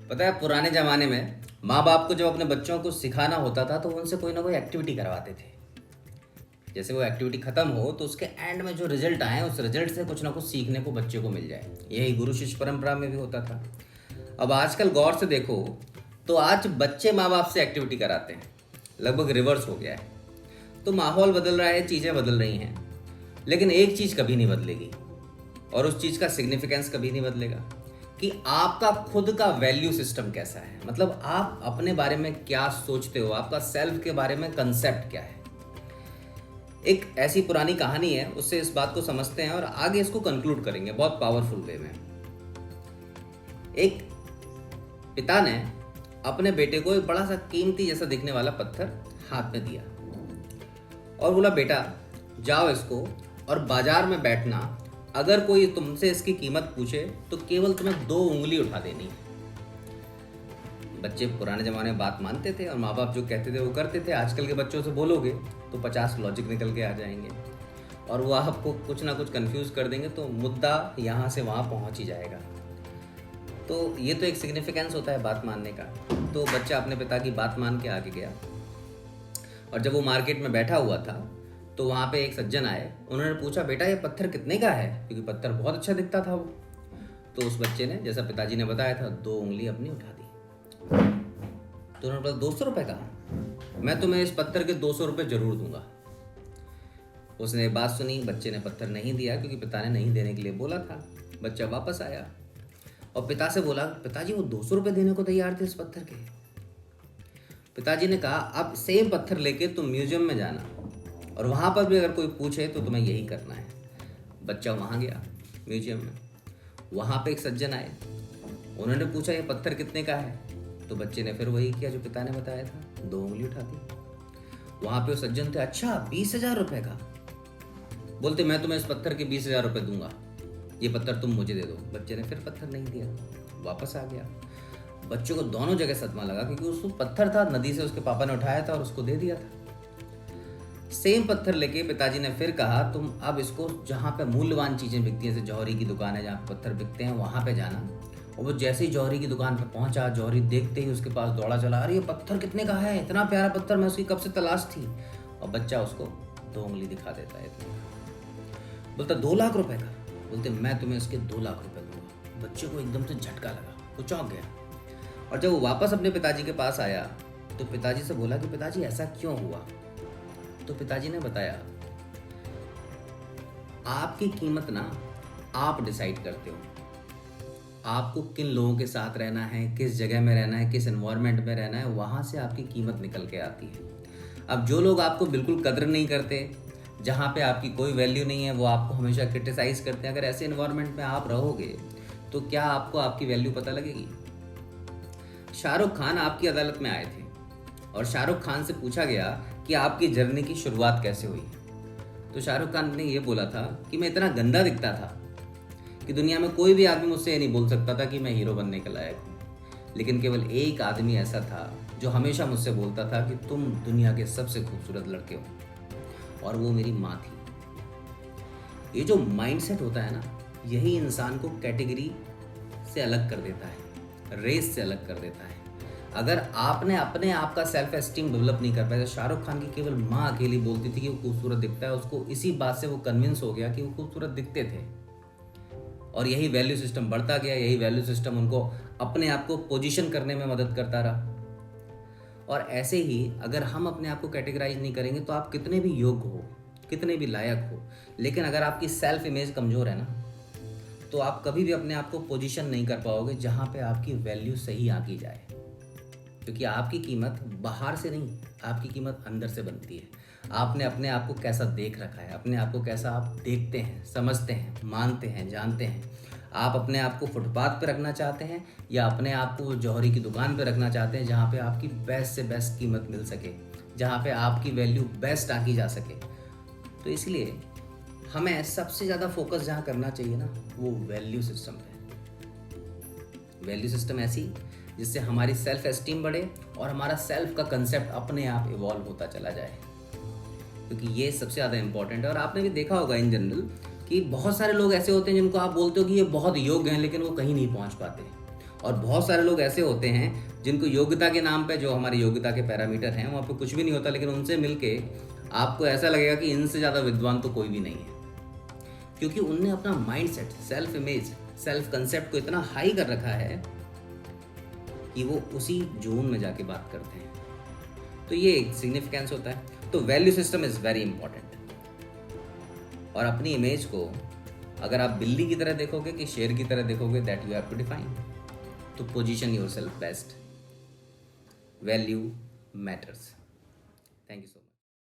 पता है पुराने ज़माने में माँ बाप को जब अपने बच्चों को सिखाना होता था तो उनसे कोई ना कोई एक्टिविटी करवाते थे। जैसे वो एक्टिविटी ख़त्म हो तो उसके एंड में जो रिजल्ट आए उस रिजल्ट से कुछ ना कुछ सीखने को बच्चे को मिल जाए। यही गुरु शिष्य परंपरा में भी होता था। अब आजकल गौर से देखो तो आज बच्चे माँ बाप से एक्टिविटी कराते हैं। लगभग रिवर्स हो गया है। तो माहौल बदल रहा है, चीज़ें बदल रही हैं, लेकिन एक चीज़ कभी नहीं बदलेगी और उस चीज़ का सिग्निफिकेंस कभी नहीं बदलेगा कि आपका खुद का वैल्यू सिस्टम कैसा है। मतलब आप अपने बारे में क्या सोचते हो, आपका सेल्फ के बारे में कंसेप्ट क्या है। एक ऐसी पुरानी कहानी है, उससे इस बात को समझते हैं और आगे इसको कंक्लूड करेंगे बहुत पावरफुल वे में। एक पिता ने अपने बेटे को एक बड़ा सा कीमती जैसा दिखने वाला पत्थर हाथ में दिया और बोला, बेटा जाओ इसको और बाजार में बैठना, अगर कोई तुमसे इसकी कीमत पूछे तो केवल तुम्हें 2 उंगली उठा देनी है। बच्चे पुराने ज़माने में बात मानते थे और माँ बाप जो कहते थे वो करते थे। आजकल के बच्चों से बोलोगे तो 50 लॉजिक निकल के आ जाएंगे और वो आपको कुछ ना कुछ कंफ्यूज कर देंगे, तो मुद्दा यहाँ से वहाँ पहुँच ही जाएगा। तो ये तो एक सिग्निफिकेंस होता है बात मानने का। तो बच्चा अपने पिता की बात मान के आगे गया और जब वो मार्केट में बैठा हुआ था तो वहाँ पे एक सज्जन आए। उन्होंने पूछा, बेटा ये पत्थर कितने का है? क्योंकि पत्थर बहुत अच्छा दिखता था वो। तो उस बच्चे ने, जैसा पिताजी ने बताया था, 2 उंगली अपनी उठा दी। तो उन्होंने बोला, 200 रुपये का? मैं तुम्हें इस पत्थर के 200 रुपये जरूर दूंगा। उसने बात सुनी, बच्चे ने पत्थर नहीं दिया क्योंकि पिता ने नहीं देने के लिए बोला था। बच्चा वापस आया और पिता से बोला, पिताजी वो 200 रुपये देने को तैयार थे इस पत्थर के। पिताजी ने कहा, अब सेम पत्थर लेके तुम म्यूजियम में जाना और वहाँ पर भी अगर कोई पूछे तो तुम्हें यही करना है। बच्चा वहाँ गया म्यूजियम में। वहाँ पे एक सज्जन आए। उन्होंने पूछा, ये पत्थर कितने का है? तो बच्चे ने फिर वही किया जो पिता ने बताया था, 2 उंगली उठा दी। वहाँ पे वो सज्जन थे, अच्छा 20,000 रुपये का? बोलते, मैं तुम्हें इस पत्थर के 20,000 रुपये दूंगा, ये पत्थर तुम मुझे दे दो। बच्चे ने फिर पत्थर नहीं दिया, वापस आ गया। बच्चों को दोनों जगह सदमा लगा क्योंकि उसको पत्थर था, नदी से उसके पापा ने उठाया था और उसको दे दिया था। सेम पत्थर लेके पिताजी ने फिर कहा, तुम अब इसको जहाँ पे मूल्यवान चीज़ें बिकती हैं, जैसे जौहरी की दुकान है जहाँ पे पत्थर बिकते हैं, वहाँ पे जाना। और वो जैसे ही जौहरी की दुकान पे पहुंचा, जौहरी देखते ही उसके पास दौड़ा चला, अरे ये पत्थर कितने का है? इतना प्यारा पत्थर, मैं उसकी कब से तलाश थी। और बच्चा उसको 2 उंगली दिखा देता है। बोलता, 2 लाख रुपए का? बोलते, मैं तुम्हें इसके 2 लाख रुपए दूंगा। बच्चे को एकदम से झटका लगा, वो चौंक गया। और जब वो वापस अपने पिताजी के पास आया तो पिताजी से बोला कि पिताजी ऐसा क्यों हुआ? तो पिताजी ने बताया, आपकी कीमत ना आप डिसाइड करते हो। आपको किन लोगों के साथ रहना है, किस जगह में रहना है, किस एनवायरनमेंट में रहना है, वहाँ से आपकी कीमत निकल के आती है। अब जो लोग आपको बिल्कुल कदर नहीं करते, जहाँ पे आपकी कोई वैल्यू नहीं है, वो आपको हमेशा क्रिटिसाइज करते हैं, अगर ऐसे एनवायरनमेंट में आप रहोगे तो क्या आपको आपकी वैल्यू पता लगेगी? शाहरुख खान आपकी अदालत में आए थे और शाहरुख खान से पूछा गया कि आपकी जर्नी की शुरुआत कैसे हुई। तो शाहरुख खान ने ये बोला था कि मैं इतना गंदा दिखता था कि दुनिया में कोई भी आदमी मुझसे ये नहीं बोल सकता था कि मैं हीरो बनने के लायक हूँ। लेकिन केवल एक आदमी ऐसा था जो हमेशा मुझसे बोलता था कि तुम दुनिया के सबसे खूबसूरत लड़के हो, और वो मेरी माँ थी। ये जो माइंडसेट होता है ना, यही इंसान को कैटेगरी से अलग कर देता है, रेस से अलग कर देता है। अगर आपने अपने आप का सेल्फ एस्टीम डेवलप नहीं कर पाया, तो शाहरुख खान की केवल माँ अकेली बोलती थी कि वो खूबसूरत दिखता है, उसको इसी बात से वो कन्विंस हो गया कि वो खूबसूरत दिखते थे। और यही वैल्यू सिस्टम बढ़ता गया, यही वैल्यू सिस्टम उनको अपने आप को पोजीशन करने में मदद करता रहा। और ऐसे ही अगर हम अपने आप को कैटेगराइज नहीं करेंगे तो आप कितने भी योग्य हो, कितने भी लायक हो, लेकिन अगर आपकी सेल्फ इमेज कमज़ोर है ना, तो आप कभी भी अपने आप को पोजीशन नहीं कर पाओगे जहाँ पे आपकी वैल्यू सही आकी जाए। क्योंकि आपकी कीमत बाहर से नहीं, आपकी कीमत अंदर से बनती है। आपने अपने आप को कैसा देख रखा है, अपने आप को कैसा आप देखते हैं, समझते हैं, मानते हैं, जानते हैं। आप अपने आप को फुटपाथ पे रखना चाहते हैं या अपने आप को जौहरी की दुकान पे रखना चाहते हैं, जहाँ पे आपकी बेस्ट से बेस्ट कीमत मिल सके, जहाँ पे आपकी वैल्यू बेस्ट आकी जा सके। तो इसलिए हमें सबसे ज़्यादा फोकस जहाँ करना चाहिए ना, वो वैल्यू सिस्टम पे। वैल्यू सिस्टम ऐसी जिससे हमारी सेल्फ एस्टीम बढ़े और हमारा सेल्फ का कंसेप्ट अपने आप इवॉल्व होता चला जाए, क्योंकि ये सबसे ज़्यादा इंपॉर्टेंट है। और आपने भी देखा होगा इन जनरल कि बहुत सारे लोग ऐसे होते हैं जिनको आप बोलते हो कि ये बहुत योग्य हैं, लेकिन वो कहीं नहीं पहुंच पाते। और बहुत सारे लोग ऐसे होते हैं जिनको योग्यता के नाम पे, जो हमारी योग्यता के पैरामीटर हैं वहाँ पे कुछ भी नहीं होता, लेकिन उनसे मिलके आपको ऐसा लगेगा कि इनसे ज़्यादा विद्वान तो कोई भी नहीं है, क्योंकि उनने अपना mindset, self image, self concept को इतना हाई कर रखा है कि वो उसी जोन में जाके बात करते हैं। तो ये एक सिग्निफिकेंस होता है। तो value system is very important. और अपनी इमेज को अगर आप बिल्ली की तरह देखोगे कि शेर की तरह देखोगे, that you have to define. तो position yourself best. Value matters. Thank you so much.